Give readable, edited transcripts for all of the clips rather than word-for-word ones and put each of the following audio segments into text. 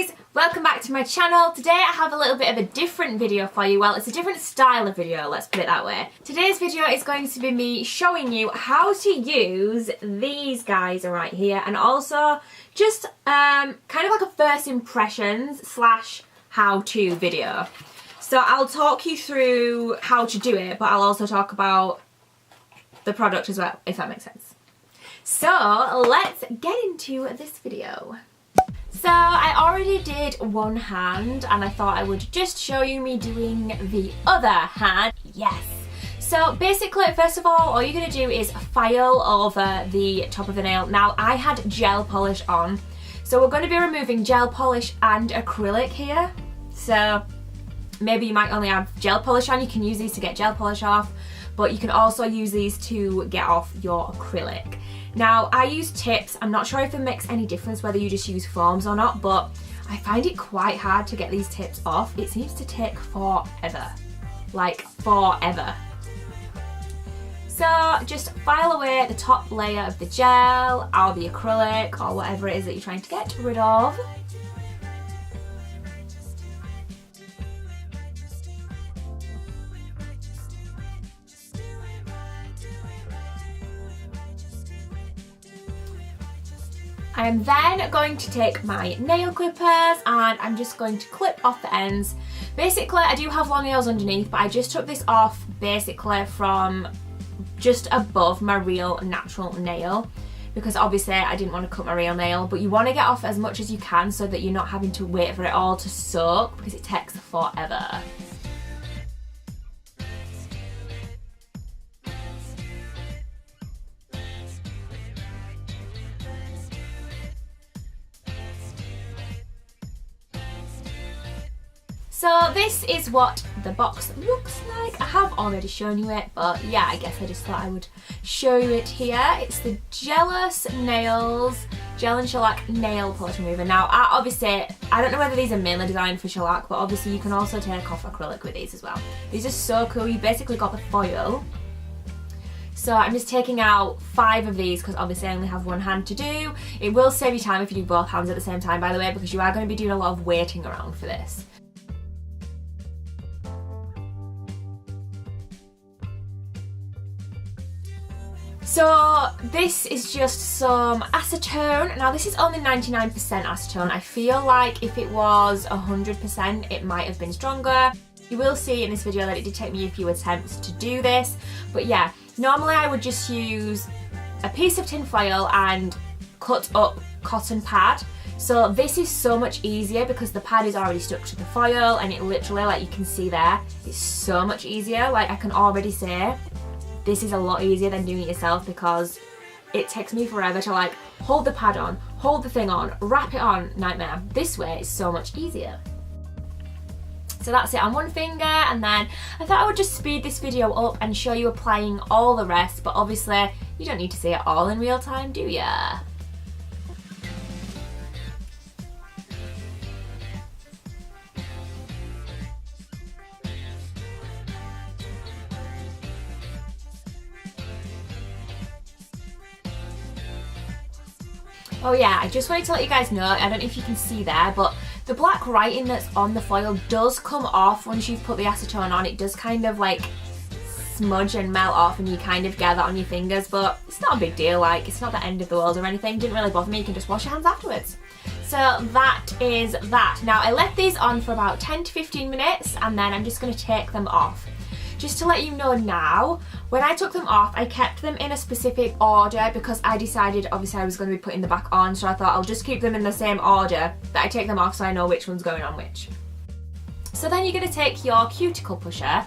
guys, welcome back to my channel. Today I have a little bit of a different video for you. Well, it's a different style of video, let's put it that way. Today's video is going to be me showing you how to use these guys right here, and also just kind of like a first impressions slash how-to video. So I'll talk you through how to do it, but I'll also talk about the product as well, if that makes sense. So let's get into this video. So I already did one hand and I thought I would just show you me doing the other hand. Yes. So basically, first of all you're going to do is file over the top of the nail. Now I had gel polish on, so we're going to be removing gel polish and acrylic here. So maybe you might only have gel polish on, you can use these to get gel polish off, but you can also use these to get off your acrylic. Now, I use tips. I'm not sure if it makes any difference whether you just use foams or not, but I find it quite hard to get these tips off. It seems to take forever. Like, forever. So, just file away the top layer of the gel, or the acrylic, or whatever it is that you're trying to get rid of. I am then going to take my nail clippers and I'm just going to clip off the ends. Basically, I do have long nails underneath, but I just took this off basically from just above my real natural nail, because obviously I didn't want to cut my real nail, but you want to get off as much as you can so that you're not having to wait for it all to soak, because it takes forever. So this is what the box looks like. I have already shown you it, but yeah, I guess I just thought I would show you it here. It's the GELOUS Nails Gel and Shellac Nail Polish Remover. Now, obviously, I don't know whether these are mainly designed for shellac, but obviously you can also take off acrylic with these as well. These are so cool. You basically got the foil. So I'm just taking out 5 of these because obviously I only have one hand to do. It will save you time if you do both hands at the same time, by the way, because you are going to be doing a lot of waiting around for this. So this is just some acetone. Now this is only 99% acetone. I feel like if it was 100% it might have been stronger. You will see in this video that it did take me a few attempts to do this. But yeah, normally I would just use a piece of tin foil and cut up cotton pad. So this is so much easier because the pad is already stuck to the foil and it literally, like you can see there, it's so much easier. Like I can already say, this is a lot easier than doing it yourself because it takes me forever to like hold the pad on, hold the thing on, wrap it on, nightmare. This way is so much easier. So that's it on one finger, and then I thought I would just speed this video up and show you applying all the rest, but obviously you don't need to see it all in real time, do ya? Oh yeah, I just wanted to let you guys know, I don't know if you can see there, but the black writing that's on the foil does come off once you've put the acetone on. It does kind of like smudge and melt off and you kind of get that on your fingers, but it's not a big deal, like it's not the end of the world or anything. It didn't really bother me, you can just wash your hands afterwards. So that is that. Now I left these on for about 10 to 15 minutes and then I'm just going to take them off. Just to let you know now, when I took them off, I kept them in a specific order because I decided obviously I was going to be putting them back on, so I thought I'll just keep them in the same order that I take them off so I know which one's going on which. So then you're going to take your cuticle pusher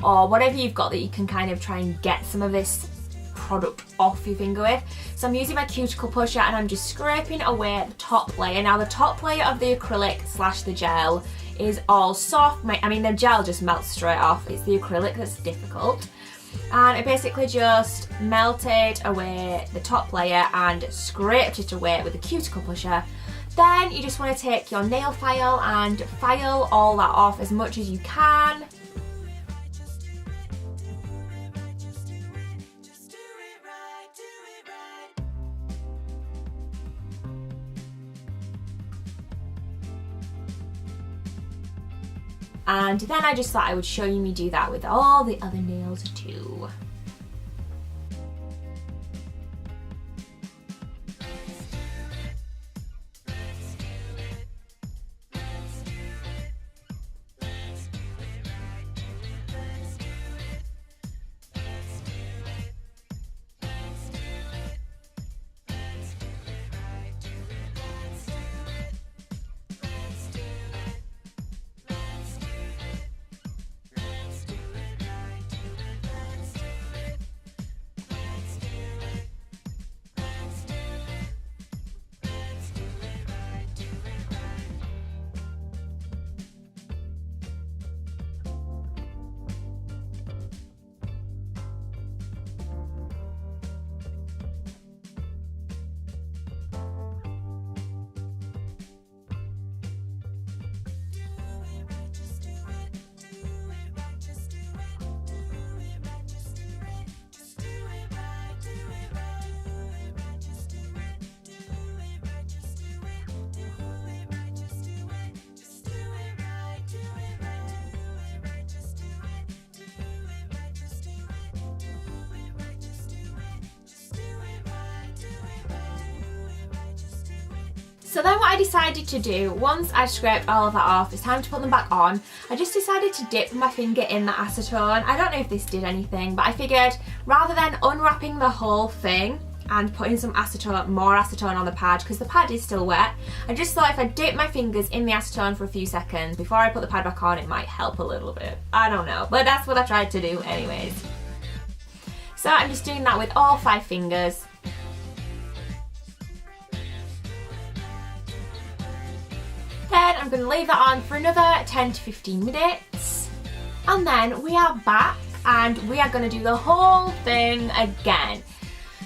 or whatever you've got that you can kind of try and get some of this product off your finger with. So I'm using my cuticle pusher and I'm just scraping away the top layer. Now the top layer of the acrylic slash the gel is all soft. I mean the gel just melts straight off, it's the acrylic that's difficult. And I basically just melted away the top layer and scraped it away with a cuticle pusher. Then you just want to take your nail file and file all that off as much as you can. And then I just thought I would show you me do that with all the other nails too. So then what I decided to do, once I scraped all of that off, it's time to put them back on. I just decided to dip my finger in the acetone. I don't know if this did anything, but I figured rather than unwrapping the whole thing and putting some acetone, more acetone on the pad, because the pad is still wet, I just thought if I dip my fingers in the acetone for a few seconds before I put the pad back on, it might help a little bit. I don't know, but that's what I tried to do anyways. So I'm just doing that with all 5 fingers. Then I'm going to leave that on for another 10 to 15 minutes. And then we are back and we are going to do the whole thing again.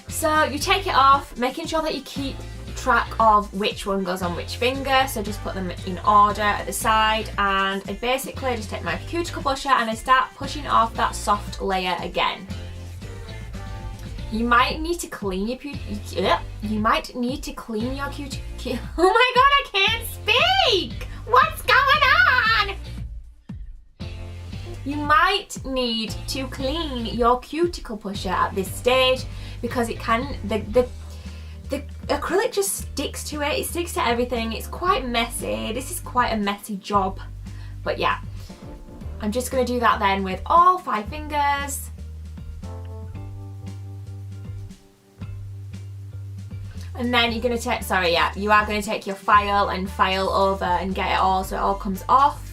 So you take it off, making sure that you keep track of which one goes on which finger. So just put them in order at the side, and I basically just take my cuticle pusher and I start pushing off that soft layer again. You might need to clean your cuticle. Oh my god, I can't speak! What's going on? You might need to clean your cuticle pusher at this stage because it can, the acrylic just sticks to it. It sticks to everything. It's quite messy. This is quite a messy job. But yeah, I'm just going to do that then with all 5 fingers. And then you're going to take, you are going to take your file and file over and get it all so it all comes off.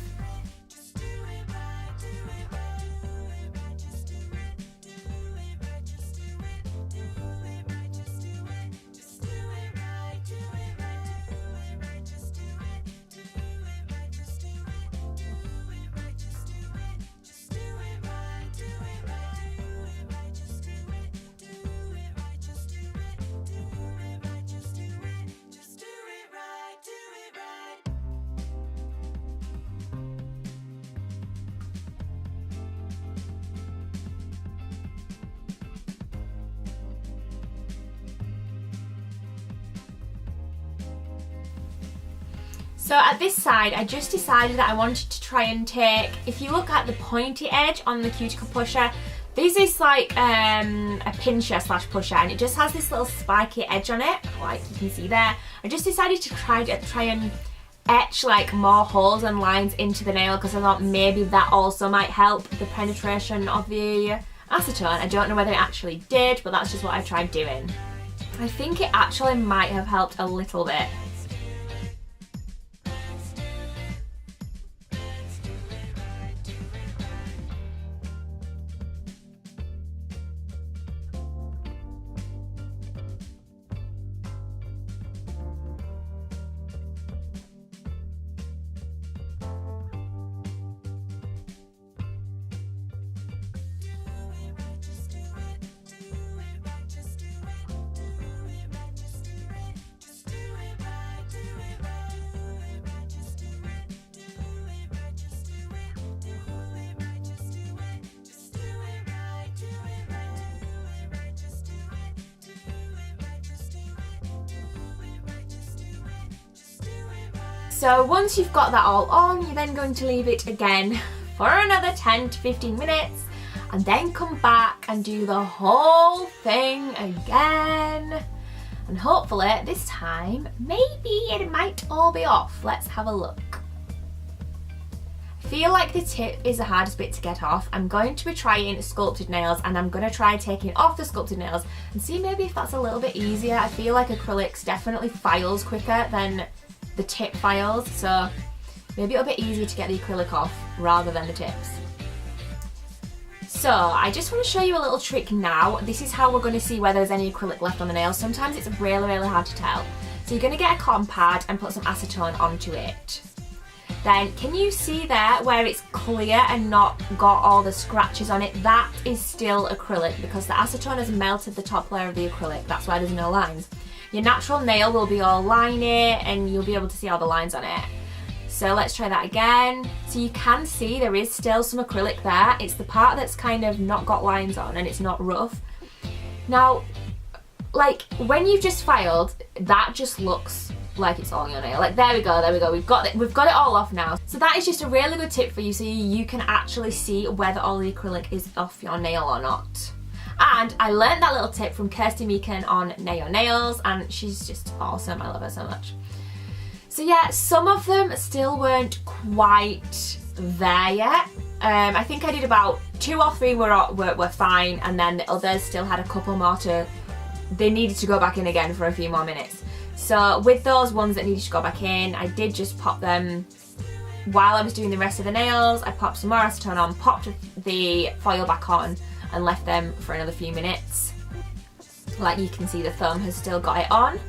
So at this side, I just decided that I wanted to try and take, if you look at the pointy edge on the cuticle pusher, this is like a pincher slash pusher, and it just has this little spiky edge on it, like you can see there. I just decided to try and etch like more holes and lines into the nail because I thought maybe that also might help the penetration of the acetone. I don't know whether it actually did, but that's just what I tried doing. I think it actually might have helped a little bit. So once you've got that all on, you're then going to leave it again for another 10 to 15 minutes and then come back and do the whole thing again. And hopefully this time, maybe it might all be off. Let's have a look. I feel like the tip is the hardest bit to get off. I'm going to be trying sculpted nails and I'm going to try taking off the sculpted nails and see maybe if that's a little bit easier. I feel like acrylics definitely files quicker than the tip files, so maybe it'll be easier to get the acrylic off rather than the tips. So I just want to show you a little trick now. This is how we're going to see whether there's any acrylic left on the nails. Sometimes it's really hard to tell. So you're going to get a cotton pad and put some acetone onto it. Then can you see there where it's clear and not got all the scratches on it? That is still acrylic because the acetone has melted the top layer of the acrylic. That's why there's no lines. Your natural nail will be all liney and you'll be able to see all the lines on it. So let's try that again. So you can see there is still some acrylic there. It's the part that's kind of not got lines on and it's not rough. Now, like when you've just filed, that just looks like it's all on your nail. Like there we go. We've got it all off now. So that is just a really good tip for you so you can actually see whether all the acrylic is off your nail or not. And I learned that little tip from Kirsty Meakin on Nayo Nails and she's just awesome. I love her so much. So yeah, some of them still weren't quite there yet. I think I did about 2 or 3 were fine and then the others still had a couple more they needed to go back in again for a few more minutes. So with those ones that needed to go back in, I did just pop them while I was doing the rest of the nails. I popped some more acetone on, popped the foil back on and left them for another few minutes. Like you can see the thumb has still got it on.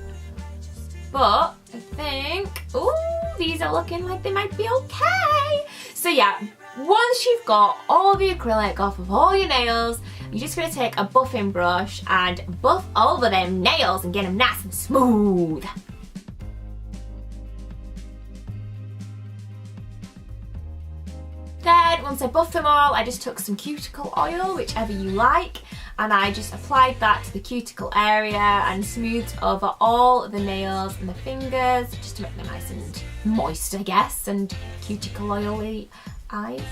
But I think, ooh, these are looking like they might be okay. So yeah, once you've got all the acrylic off of all your nails, you're just going to take a buffing brush and buff over them nails and get them nice and smooth. Then once I buffed them all, I just took some cuticle oil, whichever you like, and I just applied that to the cuticle area and smoothed over all the nails and the fingers just to make them nice and moist, I guess, and cuticle oily eyes.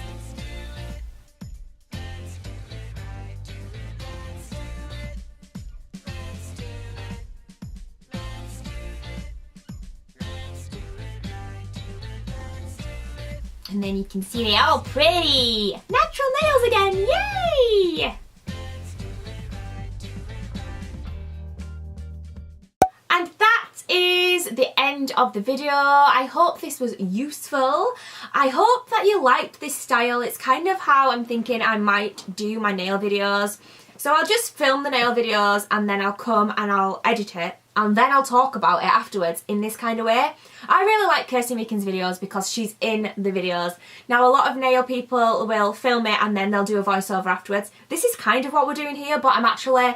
And then you can see they are all pretty! Natural nails again, yay! And that is the end of the video. I hope this was useful. I hope that you liked this style. It's kind of how I'm thinking I might do my nail videos. So I'll just film the nail videos and then I'll come and I'll edit it and then I'll talk about it afterwards in this kind of way. I really like Kirsty Meakin's videos because she's in the videos. Now a lot of nail people will film it and then they'll do a voiceover afterwards. This is kind of what we're doing here, but I'm actually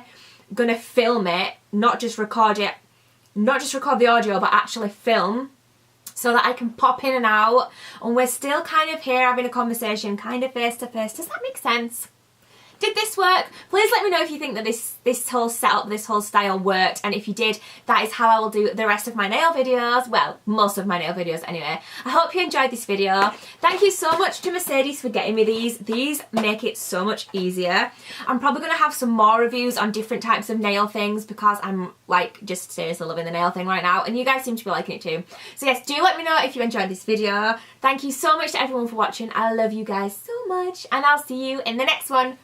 gonna film it, not just record the audio, but actually film so that I can pop in and out and we're still kind of here having a conversation, kind of face to face. Does that make sense? Did this work? Please let me know if you think that this whole setup, this whole style worked, and if you did, that is how I will do the rest of my nail videos. Well, most of my nail videos anyway. I hope you enjoyed this video. Thank you so much to Mercedes for getting me these. These make it so much easier. I'm probably going to have some more reviews on different types of nail things because I'm like just seriously loving the nail thing right now, and you guys seem to be liking it too. So yes, do let me know if you enjoyed this video. Thank you so much to everyone for watching. I love you guys so much, and I'll see you in the next one.